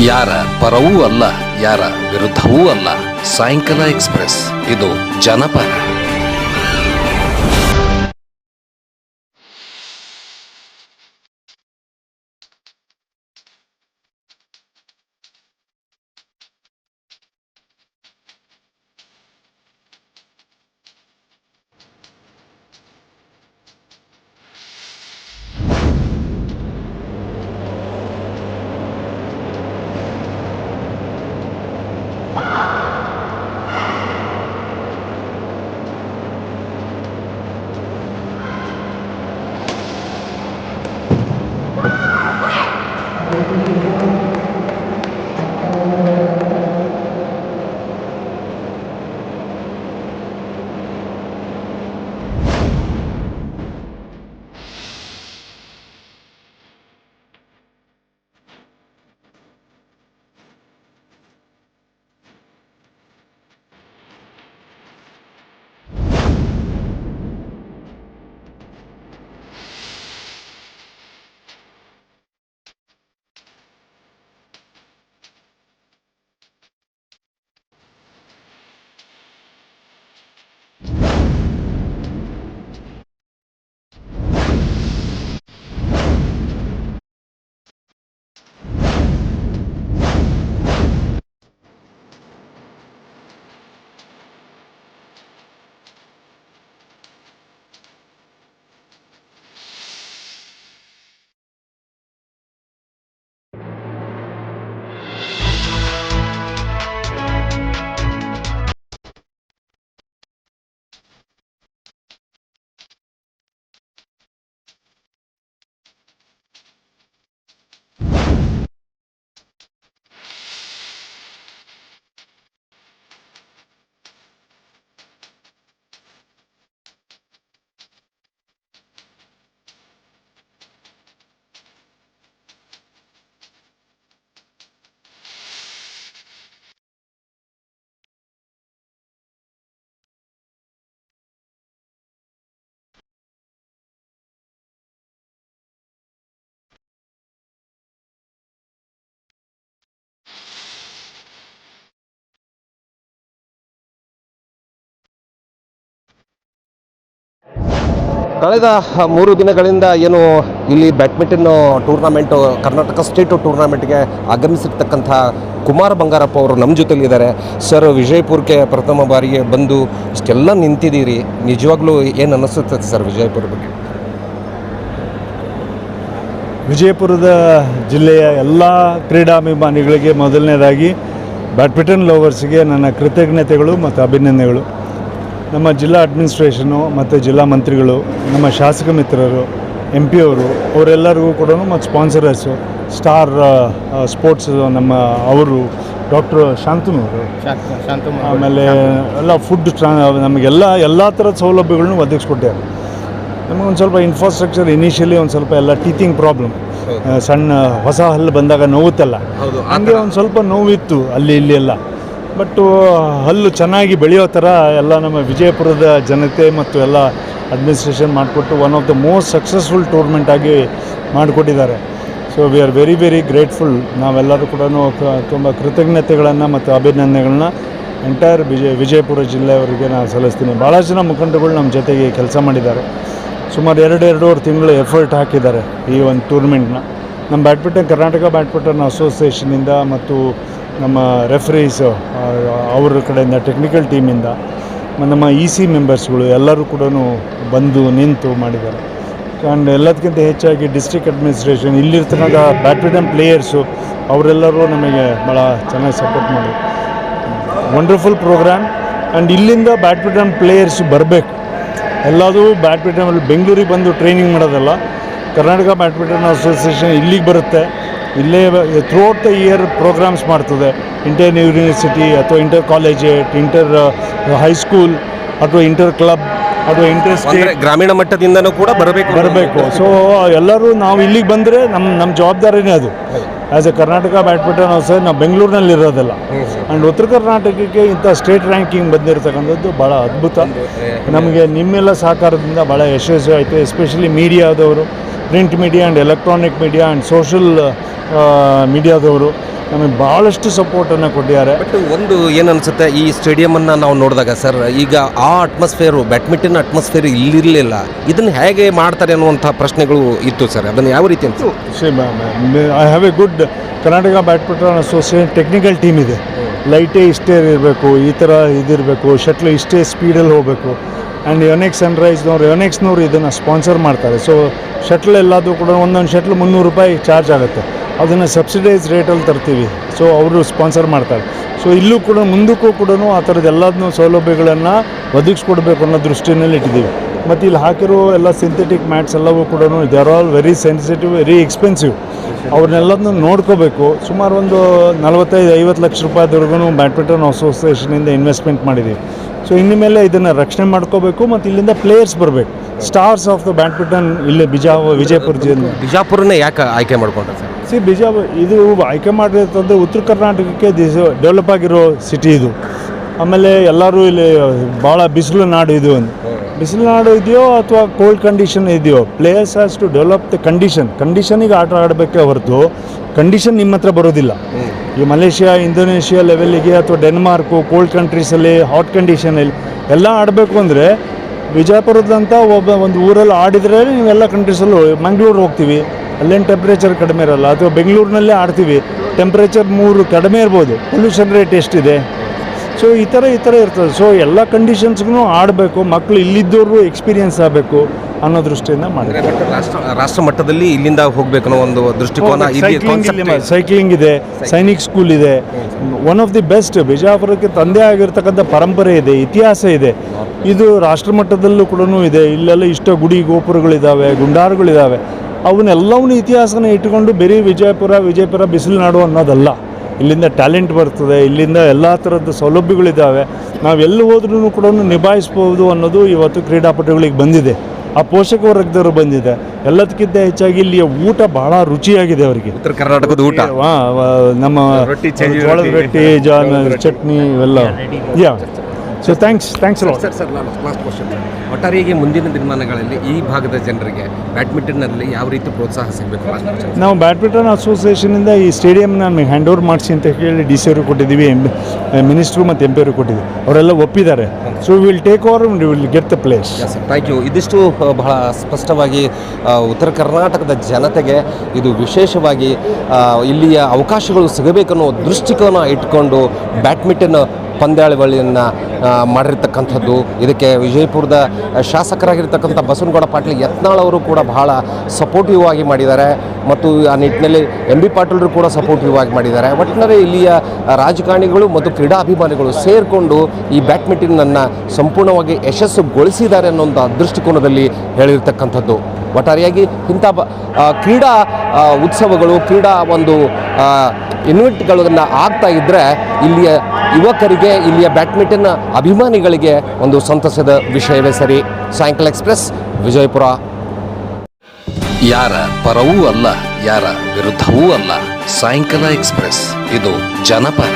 ಯಾರ ಪರವೂ ಅಲ್ಲ, ಯಾರ ವಿರುದ್ಧವೂ ಅಲ್ಲ. ಸಾಯಂಕಾಲ ಎಕ್ಸ್‌ಪ್ರೆಸ್, ಇದು ಜನಪರ. ಕಳೆದ 3 ದಿನಗಳಿಂದ ಏನು ಇಲ್ಲಿ ಬ್ಯಾಡ್ಮಿಂಟನ್ ಟೂರ್ನಮೆಂಟು, ಕರ್ನಾಟಕ ಸ್ಟೇಟ್ ಟೂರ್ನಮೆಂಟ್ಗೆ ಆಗಮಿಸಿರ್ತಕ್ಕಂಥ ಕುಮಾರ್ ಬಂಗಾರಪ್ಪ ಅವರು ನಮ್ಮ ಜೊತೆಲಿದ್ದಾರೆ. ಸರ್, ವಿಜಯಪುರಕ್ಕೆ ಪ್ರಥಮ ಬಾರಿಗೆ ಬಂದು ಇಷ್ಟೆಲ್ಲ ನಿಂತಿದ್ದೀರಿ, ನಿಜವಾಗ್ಲೂ ಏನು ಅನ್ನಿಸುತ್ತೆ ಸರ್ ವಿಜಯಪುರ ಬಗ್ಗೆ? ವಿಜಯಪುರದ ಜಿಲ್ಲೆಯ ಎಲ್ಲ ಕ್ರೀಡಾಭಿಮಾನಿಗಳಿಗೆ ಮೊದಲನೇದಾಗಿ ಬ್ಯಾಡ್ಮಿಂಟನ್ ಲವರ್ಸ್ಗೆ ನನ್ನ ಕೃತಜ್ಞತೆಗಳು ಮತ್ತು ಅಭಿನಂದನೆಗಳು. ನಮ್ಮ ಜಿಲ್ಲಾ ಅಡ್ಮಿನಿಸ್ಟ್ರೇಷನು ಮತ್ತು ಜಿಲ್ಲಾ ಮಂತ್ರಿಗಳು, ನಮ್ಮ ಶಾಸಕ ಮಿತ್ರರು, MP ಅವರು, ಅವರೆಲ್ಲರಿಗೂ ಕೂಡ ಮತ್ತು ಸ್ಪಾನ್ಸರರ್ಸು, ಸ್ಟಾರ್ ಸ್ಪೋರ್ಟ್ಸ್ ನಮ್ಮ ಅವರು, ಡಾಕ್ಟರ್ ಶಾಂತನವರು, ಆಮೇಲೆ ಎಲ್ಲ ಫುಡ್ ಎಲ್ಲ ಥರದ ಸೌಲಭ್ಯಗಳನ್ನು ಒದಗಿಸ್ಕೊಟ್ಟಾರೆ. ನಮಗೊಂದು ಸ್ವಲ್ಪ ಇನ್ಫ್ರಾಸ್ಟ್ರಕ್ಚರ್ ಇನಿಷಿಯಲಿ ಒಂದು ಸ್ವಲ್ಪ ಎಲ್ಲ ಟೀತಿಂಗ್ ಪ್ರಾಬ್ಲಮ್, ಸಣ್ಣ ಹೊಸ ಹಲ್ಲು ಬಂದಾಗ ನೋವುತ್ತಲ್ಲ, ಹಂಗೆ ಒಂದು ಸ್ವಲ್ಪ ನೋವಿತ್ತು ಅಲ್ಲಿ ಇಲ್ಲಿ ಎಲ್ಲ. ಬಟ್ಟು ಹಲ್ಲು ಚೆನ್ನಾಗಿ ಬೆಳೆಯೋ ಥರ ಎಲ್ಲ ನಮ್ಮ ವಿಜಯಪುರದ ಜನತೆ ಮತ್ತು ಎಲ್ಲ ಅಡ್ಮಿನಿಸ್ಟ್ರೇಷನ್ ಮಾಡಿಕೊಟ್ಟು one of the most successful tournament ಆಗಿ ಮಾಡಿಕೊಟ್ಟಿದ್ದಾರೆ. So we are very very grateful. ನಾವೆಲ್ಲರೂ ಕೂಡ ತುಂಬ ಕೃತಜ್ಞತೆಗಳನ್ನು ಮತ್ತು ಅಭಿನಂದನೆಗಳನ್ನ ಎಂಟೈರ್ ವಿಜಯಪುರ ಜಿಲ್ಲೆಯವರಿಗೆ ನಾನು ಸಲ್ಲಿಸ್ತೀನಿ. ಭಾಳ ಜನ ಮುಖಂಡರುಗಳು ನಮ್ಮ ಜೊತೆಗೆ ಕೆಲಸ ಮಾಡಿದ್ದಾರೆ. ಸುಮಾರು 2-2.5 ತಿಂಗಳು ಎಫರ್ಟ್ ಹಾಕಿದ್ದಾರೆ ಈ ಒಂದು ಟೂರ್ನಮೆಂಟ್ನ. ನಮ್ಮ ಕರ್ನಾಟಕ ಬ್ಯಾಡ್ಮಿಂಟನ್ ಅಸೋಸಿಯೇಷನಿಂದ ಮತ್ತು ನಮ್ಮ ರೆಫರೀಸ್ ಅವ್ರ ಕಡೆಯಿಂದ, ಟೆಕ್ನಿಕಲ್ ಟೀಮಿಂದ, ನಮ್ಮ EC ಮೆಂಬರ್ಸ್ಗಳು ಎಲ್ಲರೂ ಕೂಡ ಬಂದು ನಿಂತು ಮಾಡಿದ್ದಾರೆ. ಆ್ಯಂಡ್ ಎಲ್ಲದಕ್ಕಿಂತ ಹೆಚ್ಚಾಗಿ ಡಿಸ್ಟ್ರಿಕ್ಟ್ ಅಡ್ಮಿನಿಸ್ಟ್ರೇಷನ್, ಇಲ್ಲಿರ್ತಕ್ಕಂಥ ಬ್ಯಾಡ್ಮಿಂಟನ್ ಪ್ಲೇಯರ್ಸು ಅವರೆಲ್ಲರೂ ನಮಗೆ ಭಾಳ ಚೆನ್ನಾಗಿ ಸಪೋರ್ಟ್ ಮಾಡಿದ್ರು. Wonderful programme. ಆ್ಯಂಡ್ ಇಲ್ಲಿಂದ ಬ್ಯಾಡ್ಮಿಂಟನ್ ಪ್ಲೇಯರ್ಸು ಬರಬೇಕು. ಎಲ್ಲದೂ ಬ್ಯಾಡ್ಮಿಂಟನಲ್ಲಿ ಬೆಂಗಳೂರಿಗೆ ಬಂದು ಟ್ರೈನಿಂಗ್ ಮಾಡೋದಲ್ಲ, ಕರ್ನಾಟಕ ಬ್ಯಾಡ್ಮಿಂಟನ್ ಅಸೋಸಿಯೇಷನ್ ಇಲ್ಲಿಗೆ ಬರುತ್ತೆ. ಇಲ್ಲೇ ಥ್ರೂಔಟ್ ದ ಇಯರ್ ಪ್ರೋಗ್ರಾಮ್ಸ್ ಮಾಡ್ತದೆ. ಇಂಟರ್ ಯೂನಿವರ್ಸಿಟಿ ಅಥವಾ ಇಂಟರ್ ಕಾಲೇಜ್, ಇಂಟರ್ ಹೈಸ್ಕೂಲ್ ಅಥವಾ ಇಂಟರ್ ಕ್ಲಬ್ ಅಥವಾ ಇಂಟರ್ ಸ್ಟೇಟ್, ಗ್ರಾಮೀಣ ಮಟ್ಟದಿಂದನೂ ಕೂಡ ಬರಬೇಕು. ಸೊ ಎಲ್ಲರೂ ನಾವು ಇಲ್ಲಿಗೆ ಬಂದರೆ ನಮ್ಮ ಜವಾಬ್ದಾರಿನೇ ಅದು. As A Karnataka badminton association ನಾವು ಬೆಂಗಳೂರಿನಲ್ಲಿ ಇರೋದಿಲ್ಲ. ಆ್ಯಂಡ್ ಉತ್ತರ ಕರ್ನಾಟಕಕ್ಕೆ ಇಂಥ ಸ್ಟೇಟ್ ರ್ಯಾಂಕಿಂಗ್ ಬಂದಿರತಕ್ಕಂಥದ್ದು ಭಾಳ ಅದ್ಭುತ. ನಮಗೆ ನಿಮ್ಮೆಲ್ಲ ಸಹಕಾರದಿಂದ ಭಾಳ ಯಶಸ್ವಿ ಆಯಿತು. ಎಸ್ಪೆಷಲಿ ಮೀಡಿಯಾದವರು, print media and electronic media and social ಮೀಡಿಯಾದವರು ನಮಗೆ ಭಾಳಷ್ಟು ಸಪೋರ್ಟನ್ನು ಕೊಟ್ಟಿದ್ದಾರೆ. ಬಟ್ ಒಂದು ಏನು ಅನಿಸುತ್ತೆ, ಈ ಸ್ಟೇಡಿಯಮನ್ನು ನಾವು ನೋಡಿದಾಗ ಸರ್, ಈಗ ಆ ಅಟ್ಮಾಸ್ಫಿಯರು, ಬ್ಯಾಡ್ಮಿಂಟನ್ ಅಟ್ಮಾಸ್ಫಿಯರ್ ಇಲ್ಲಿರಲಿಲ್ಲ, ಇದನ್ನು ಹೇಗೆ ಮಾಡ್ತಾರೆ ಅನ್ನುವಂಥ ಪ್ರಶ್ನೆಗಳು ಇತ್ತು ಸರ್. ಅದನ್ನು ಯಾವ ರೀತಿ ಅಂತ I have A good Karnataka badminton association technical team ಇದೆ. ಲೈಟೇ ಇಷ್ಟೇ ಇರಬೇಕು, ಈ ಥರ ಇದಿರಬೇಕು, ಶಟ್ಲ್ ಇಷ್ಟೇ ಸ್ಪೀಡಲ್ಲಿ ಹೋಗಬೇಕು. ಆ್ಯಂಡ್ ಯೋನೆಕ್ಸ್ ಸನ್ರೈಸ್ನವ್ರು, ಯೋನೆಕ್ಸ್ನವ್ರು ಇದನ್ನು ಸ್ಪಾನ್ಸರ್ ಮಾಡ್ತಾರೆ. ಸೊ ಶಟ್ಲ್ ಎಲ್ಲದು ಕೂಡ ಒಂದೊಂದು ಶಟ್ಲ್ 300 ರೂಪಾಯಿ ಚಾರ್ಜ್ ಆಗುತ್ತೆ. ಅದನ್ನು ಸಬ್ಸಿಡೈಸ್ ರೇಟಲ್ಲಿ ತರ್ತೀವಿ. ಸೊ ಅವರು ಸ್ಪಾನ್ಸರ್ ಮಾಡ್ತಾರೆ. ಸೊ ಇಲ್ಲೂ ಕೂಡ ಮುಂದಕ್ಕೂ ಕೂಡ ಆ ಥರದ್ದು ಎಲ್ಲದನ್ನೂ ಸೌಲಭ್ಯಗಳನ್ನು ಒದಗಿಸ್ಕೊಡ್ಬೇಕು ಅನ್ನೋ ದೃಷ್ಟಿನಲ್ಲಿ ಇಟ್ಟಿದ್ದೀವಿ. ಮತ್ತು ಇಲ್ಲಿ ಹಾಕಿರೋ ಎಲ್ಲ ಸಿಂಥೆಟಿಕ್ ಮ್ಯಾಟ್ಸ್ ಎಲ್ಲವೂ ಕೂಡ they are all very sensitive, very expensive. ಅವ್ರನ್ನೆಲ್ಲದನ್ನೂ ನೋಡ್ಕೋಬೇಕು. ಸುಮಾರು ಒಂದು 45-50 ಲಕ್ಷ ರೂಪಾಯಿವರೆಗೂ ಬ್ಯಾಡ್ಮಿಂಟನ್ ಅಸೋಸಿಯೇಷನಿಂದ ಇನ್ವೆಸ್ಟ್ಮೆಂಟ್ ಮಾಡಿದ್ದೀವಿ. ಸೊ ಇನ್ನು ಮೇಲೆ ಇದನ್ನು ರಕ್ಷಣೆ ಮಾಡ್ಕೋಬೇಕು ಮತ್ತು ಇಲ್ಲಿಂದ ಪ್ಲೇಯರ್ಸ್ ಬರಬೇಕು. ಸ್ಟಾರ್ಸ್ ಆಫ್ ದ ಬ್ಯಾಡ್ಮಿಂಟನ್ ಇಲ್ಲಿ ವಿಜಯಪುರ ಜಿಲ್ಲೆ. ಬಿಜಾಪುರನೇ ಯಾಕೆ ಆಯ್ಕೆ ಮಾಡ್ಕೊಂಡ್ರೆ ಸರ್? ಇದು ಆಯ್ಕೆ ಮಾಡಿರ್ತಂದರೆ ಉತ್ತರ ಕರ್ನಾಟಕಕ್ಕೆ ಡೆವಲಪ್ ಆಗಿರೋ ಸಿಟಿ ಇದು. ಆಮೇಲೆ ಎಲ್ಲರೂ ಇಲ್ಲಿ ಭಾಳ ಬಿಸಿಲು ನಾಡು ಇದು. ಬಿಸಿಲು ನಾಡು ಇದೆಯೋ ಅಥವಾ ಕೋಲ್ಡ್ ಕಂಡೀಷನ್ ಇದೆಯೋ, players has to develop the ಕಂಡೀಷನಿಗೆ ಆಟ ಆಡಬೇಕೇ ಹೊರತು ಕಂಡೀಷನ್ ನಿಮ್ಮ ಹತ್ರ ಬರೋದಿಲ್ಲ. ಈ ಮಲೇಷ್ಯಾ, ಇಂಡೋನೇಷ್ಯಾ ಲೆವೆಲ್ಲಿಗೆ ಅಥವಾ ಡೆನ್ಮಾರ್ಕು, ಕೋಲ್ಡ್ ಕಂಟ್ರೀಸಲ್ಲಿ, ಹಾಟ್ ಕಂಡೀಷನಲ್ಲಿ ಎಲ್ಲ ಆಡಬೇಕು ಅಂದರೆ ವಿಜಯಪುರದಂಥ ಒಂದು ಊರಲ್ಲಿ ಆಡಿದರೆ ನೀವೆಲ್ಲ ಕಂಟ್ರೀಸಲ್ಲೂ, ಮಂಗಳೂರು ಹೋಗ್ತೀವಿ, ಅಲ್ಲೇನು ಟೆಂಪ್ರೇಚರ್ ಕಡಿಮೆ ಇರೋಲ್ಲ. ಅಥವಾ ಬೆಂಗಳೂರಿನಲ್ಲೇ ಆಡ್ತೀವಿ, ಟೆಂಪ್ರೇಚರ್ 3 ಕಡಿಮೆ ಇರ್ಬೋದು, ಪೊಲ್ಯೂಷನ್ ರೇಟ್ ಎಷ್ಟಿದೆ. ಸೊ ಈ ಥರ ಇರ್ತದೆ. ಸೊ ಎಲ್ಲ ಕಂಡೀಷನ್ಸ್ಗೂ ಆಡಬೇಕು, ಮಕ್ಕಳು ಇಲ್ಲಿದ್ದವರು ಎಕ್ಸ್ಪೀರಿಯನ್ಸ್ ಆಗಬೇಕು ಅನ್ನೋ ದೃಷ್ಟಿಯಿಂದ ಮಾಡಿದ್ರೆ. ರಾಷ್ಟ್ರ ಮಟ್ಟದಲ್ಲಿ ಇಲ್ಲಿಂದ ಹೋಗಬೇಕು ಅನ್ನೋ ಒಂದು ದೃಷ್ಟಿಕೋನ. ಸೈಕ್ಲಿಂಗ್ ಇದೆ, ಸೈನಿಕ್ ಸ್ಕೂಲ್ ಇದೆ, ಒನ್ ಆಫ್ ದಿ ಬೆಸ್ಟ್. ಬಿಜಾಪುರಕ್ಕೆ ತಂದೆ ಆಗಿರ್ತಕ್ಕಂಥ ಪರಂಪರೆ ಇದೆ, ಇತಿಹಾಸ ಇದೆ. ಇದು ರಾಷ್ಟ್ರ ಮಟ್ಟದಲ್ಲೂ ಕೂಡ ಇದೆ. ಇಲ್ಲೆಲ್ಲ ಇಷ್ಟ ಗುಡಿ ಗೋಪುರಗಳಿದ್ದಾವೆ, ಗುಂಡಾರುಗಳಿದ್ದಾವೆ. ಅವನ್ನೆಲ್ಲವನ್ನೂ ಇತಿಹಾಸನ ಇಟ್ಟುಕೊಂಡು ಬರೀ ವಿಜಯಪುರ ಬಿಸಿಲುನಾಡು ಅನ್ನೋದಲ್ಲ. ಇಲ್ಲಿಂದ ಟ್ಯಾಲೆಂಟ್ ಬರ್ತದೆ, ಇಲ್ಲಿಂದ ಎಲ್ಲ ಥರದ ಸೌಲಭ್ಯಗಳಿದ್ದಾವೆ. ನಾವೆಲ್ಲಿ ಹೋದ್ರೂ ಕೂಡ ನಿಭಾಯಿಸ್ಬೋದು ಅನ್ನೋದು ಇವತ್ತು ಕ್ರೀಡಾಪಟುಗಳಿಗೆ ಬಂದಿದೆ. ಆ ಪೋಷಕ ವರ್ಗದವರು ಬಂದಿದೆ. ಎಲ್ಲದಕ್ಕಿಂತ ಹೆಚ್ಚಾಗಿ ಇಲ್ಲಿಯ ಊಟ ಬಹಳ ರುಚಿಯಾಗಿದೆ ಅವರಿಗೆ. ಉತ್ತರ ಕರ್ನಾಟಕದ ಊಟ, ನಮ್ಮ ಜೋಳದ ರೊಟ್ಟಿ, ಚಟ್ನಿ ಇವೆಲ್ಲ. So thanks sir. Last question. ಒಟ್ಟಾರೆಯಾಗಿ ಮುಂದಿನ ದಿನಮಾನಗಳಲ್ಲಿ ಈ ಭಾಗದ ಜನರಿಗೆ ಬ್ಯಾಡ್ಮಿಂಟನ್ನಲ್ಲಿ ಯಾವ ರೀತಿ ಪ್ರೋತ್ಸಾಹ ಸಿಗಬೇಕು? ನಾವು ಬ್ಯಾಡ್ಮಿಂಟನ್ ಅಸೋಸಿಯೇಷನಿಂದ ಈ ಸ್ಟೇಡಿಯಂನ ಹ್ಯಾಂಡ್ ಓವರ್ ಮಾಡಿಸಿ ಅಂತ ಹೇಳಿ ಡಿ ಸಿ ಅವರು ಕೊಟ್ಟಿದ್ದೀವಿ, ಮಿನಿಸ್ಟ್ರು ಮತ್ತು ಎಂ ಪಿ ಅವರು ಕೊಟ್ಟಿದ್ದೀವಿ. ಅವರೆಲ್ಲ ಒಪ್ಪಿದ್ದಾರೆ. So will take over, will get the place. Thank you. ಇದಿಷ್ಟು ಬಹಳ ಸ್ಪಷ್ಟವಾಗಿ ಉತ್ತರ ಕರ್ನಾಟಕದ ಜನತೆಗೆ ಇದು ವಿಶೇಷವಾಗಿ ಇಲ್ಲಿಯ ಅವಕಾಶಗಳು ಸಿಗಬೇಕನ್ನೋ ದೃಷ್ಟಿಕೋನ ಇಟ್ಕೊಂಡು ಬ್ಯಾಡ್ಮಿಂಟನ್ ಪಂದ್ಯಾವಳಿಯನ್ನು ಮಾಡಿರ್ತಕ್ಕಂಥದ್ದು. ಇದಕ್ಕೆ ವಿಜಯಪುರದ ಶಾಸಕರಾಗಿರ್ತಕ್ಕಂಥ ಬಸವನಗೌಡ ಪಾಟೀಲ್ ಯತ್ನಾಳ್ ಅವರು ಕೂಡ ಬಹಳ ಸಪೋರ್ಟಿವ್ ಆಗಿ ಮಾಡಿದ್ದಾರೆ. ಮತ್ತು ಆ ನಿಟ್ಟಿನಲ್ಲಿ ಎಂ ಬಿ ಪಾಟೀಲರು ಕೂಡ ಸಪೋರ್ಟಿವ್ ಆಗಿ ಮಾಡಿದ್ದಾರೆ. ಒಟ್ಟಿನಲ್ಲಿ ಇಲ್ಲಿಯ ರಾಜಕಾರಣಿಗಳು ಮತ್ತು ಕ್ರೀಡಾಭಿಮಾನಿಗಳು ಸೇರಿಕೊಂಡು ಈ ಬ್ಯಾಡ್ಮಿಂಟನನ್ನು ಸಂಪೂರ್ಣವಾಗಿ ಯಶಸ್ಸುಗೊಳಿಸಿದ್ದಾರೆ ಅನ್ನೋ ಒಂದು ದೃಷ್ಟಿಕೋನದಲ್ಲಿ ಹೇಳಿರ್ತಕ್ಕಂಥದ್ದು. ಒಟ್ಟಾರೆಯಾಗಿ ಇಂಥ ಕ್ರೀಡಾ ಉತ್ಸವಗಳು, ಕ್ರೀಡಾ ಒಂದು ಇನ್ವೆಂಟ್ಗಳನ್ನು ಆಗ್ತಾ ಇದ್ದರೆ ಇಲ್ಲಿಯ ಯುವಕರಿಗೆ, ಇಲ್ಲಿಯ ಬ್ಯಾಡ್ಮಿಂಟನ್ ಅಭಿಮಾನಿಗಳಿಗೆ ಒಂದು ಸಂತಸದ ವಿಷಯವೇ ಸರಿ. ಸಾಯಂಕಾಲ ಎಕ್ಸ್ಪ್ರೆಸ್, ವಿಜಯಪುರ. ಯಾರ ಪರವೂ ಅಲ್ಲ, ಯಾರ ವಿರುದ್ಧವೂ ಅಲ್ಲ. ಸಾಯಂಕಾಲ ಎಕ್ಸ್ಪ್ರೆಸ್, ಇದು ಜನಪರ.